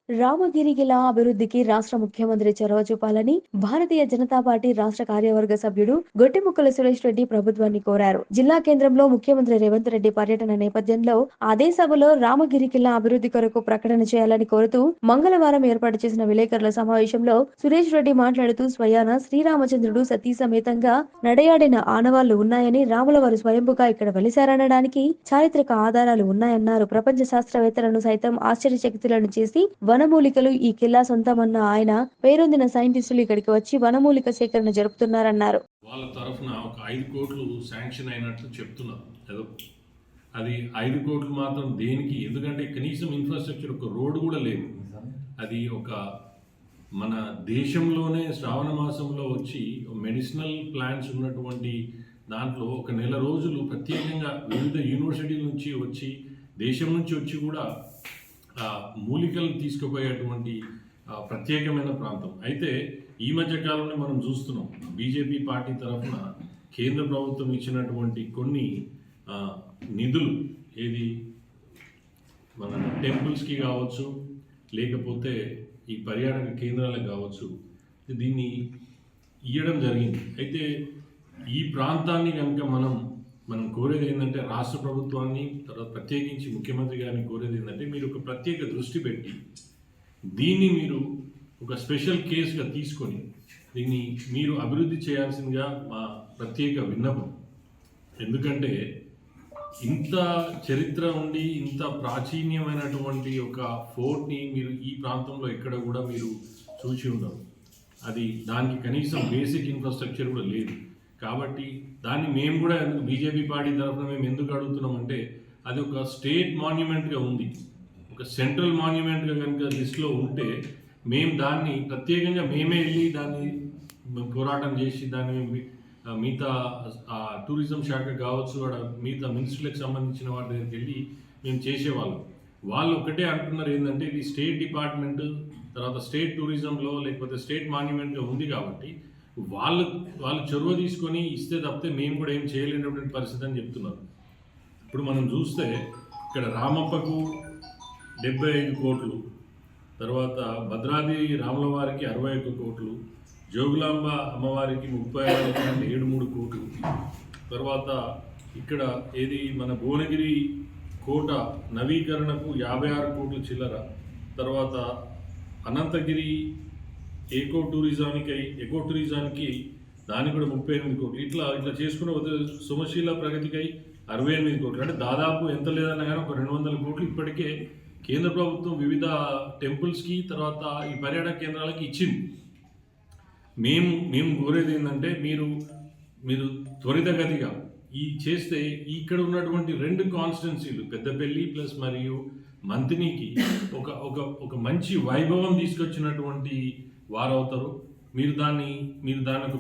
రామగిరిగిలా అభివృద్ధికి రాష్ట్ర ముఖ్యమంత్రి చొరవ చూపాలని భారతీయ జనతా పార్టీ రాష్ట్ర కార్యవర్గ సభ్యుడు గొట్టిముక్కల సురేష్ రెడ్డి ప్రభుత్వాన్ని కోరారు. జిల్లా కేంద్రంలో ముఖ్యమంత్రి రేవంత్ రెడ్డి పర్యటన నేపథ్యంలో అదే సభలో రామగిరికిలా అభివృద్ధి కొరకు ప్రకటన చేయాలని కోరుతూ మంగళవారం ఏర్పాటు చేసిన విలేకరుల సమావేశంలో సురేష్ రెడ్డి మాట్లాడుతూ స్వయాన శ్రీరామచంద్రుడు సతీ సమేతంగా నడయాడిన ఆనవాళ్లు ఉన్నాయని, రాముల వారు స్వయంభుగా ఇక్కడ వెలిశారనడానికి చారిత్రక ఆధారాలు ఉన్నాయన్నారు. ప్రపంచ శాస్త్రవేత్తలను సైతం ఆశ్చర్యచకితులను చేసి వనమూలికలు ఈ కిల్లా సొంతమన్న ఆయన, పేరొందిన సైంటిస్టులు ఇక్కడికి వచ్చి వనమూలిక సేకరణ జరుపుతున్నారన్నారు. వాళ్ళ తరఫున ఒక 5 కోట్లు శాంక్షన్ అయినట్లు చెప్తున్నారు. అది 5 కోట్లు మాత్రం దేనికి? ఎందుకంటే కనీసం ఇన్ఫ్రాస్ట్రక్చర్, ఒక రోడ్డు కూడా లేదు. అది ఒక మన దేశంలోనే శ్రావణ మాసంలో వచ్చి మెడిసినల్ ప్లాంట్స్ ఉన్నటువంటి దాంట్లో ఒక నెల రోజులు ప్రత్యేకంగా వివిధ యూనివర్సిటీల నుంచి వచ్చి, దేశం నుంచి వచ్చి కూడా మూలికలు తీసుకుపోయేటువంటి ప్రత్యేకమైన ప్రాంతం. అయితే ఈ మధ్య కాలంలో మనం చూస్తున్నాం, బీజేపీ పార్టీ తరఫున కేంద్ర ప్రభుత్వం ఇచ్చినటువంటి కొన్ని నిధులు, ఏది మన టెంపుల్స్కి కావచ్చు, లేకపోతే ఈ పర్యాటక కేంద్రాలకు కావచ్చు, దీన్ని ఇవ్వడం జరిగింది. అయితే ఈ ప్రాంతాన్ని కనుక మనం కోరేది ఏంటంటే, రాష్ట్ర ప్రభుత్వాన్ని, తర్వాత ప్రత్యేకించి ముఖ్యమంత్రి గారిని కోరేది ఏంటంటే, మీరు ఒక ప్రత్యేక దృష్టి పెట్టి దీన్ని మీరు ఒక స్పెషల్ కేసుగా తీసుకొని దీన్ని మీరు అభివృద్ధి చేయాల్సిందిగా మా ప్రత్యేక విన్నపం. ఎందుకంటే ఇంత చరిత్ర ఉండి ఇంత ప్రాచీన్యమైనటువంటి ఒక ఫోర్ట్ని మీరు ఈ ప్రాంతంలో ఎక్కడ కూడా మీరు చూసి ఉండరు. దానికి కనీసం బేసిక్ ఇన్ఫ్రాస్ట్రక్చర్ కూడా లేదు. కాబట్టి దాన్ని మేము కూడా బీజేపీ పార్టీ తరఫున మేము ఎందుకు అడుగుతున్నామంటే, అది ఒక స్టేట్ మాన్యుమెంట్గా ఉంది. ఒక సెంట్రల్ మాన్యుమెంట్గా కనుక లిస్ట్లో ఉంటే మేము దాన్ని ప్రత్యేకంగా మేమే వెళ్ళి దాన్ని పోరాటం చేసి దాన్ని మిగతా టూరిజం శాఖ కావచ్చు, మిగతా మినిస్ట్రీలకు సంబంధించిన వాటి దగ్గరికి వెళ్ళి మేము చేసేవాళ్ళం. వాళ్ళు ఒకటే అంటున్నారు ఏంటంటే, ఇది స్టేట్ డిపార్ట్మెంట్, తర్వాత స్టేట్ టూరిజంలో లేకపోతే స్టేట్ మాన్యుమెంట్గా ఉంది కాబట్టి వాళ్ళు చొరవ తీసుకొని ఇస్తే తప్పితే మేము కూడా ఏం చేయలేనటువంటి పరిస్థితి అని చెప్తున్నారు. ఇప్పుడు మనం చూస్తే ఇక్కడ రామప్పకు 75 కోట్లు, తర్వాత భద్రాద్రి రాముల వారికి 61 కోట్లు, జోగులాంబ అమ్మవారికి 37 కోట్లు, తర్వాత ఇక్కడ ఏది మన భువనగిరి కోట నవీకరణకు 56 కోట్ల చిల్లర, తర్వాత అనంతగిరి ఎకో టూరిజానికి దానికి కూడా 38 కోట్లు, ఇట్లా చేసుకున్న సుమశీల ప్రగతికై 68 కోట్లు. అంటే దాదాపు ఎంత లేదన్నా కానీ ఒక 200 కోట్లు ఇప్పటికే కేంద్ర ప్రభుత్వం వివిధ టెంపుల్స్కి, తర్వాత ఈ పర్యాటక కేంద్రాలకి ఇచ్చింది. మేము కోరేది ఏంటంటే, మీరు త్వరితగతిగా చేస్తే ఇక్కడ ఉన్నటువంటి 2 కాన్స్టిట్యున్సీలు, పెద్దపల్లి ప్లస్ మరియు మంతినికి ఒక మంచి వైభవం తీసుకొచ్చినటువంటి వారవుతారు. మీరు దాన్ని ఒక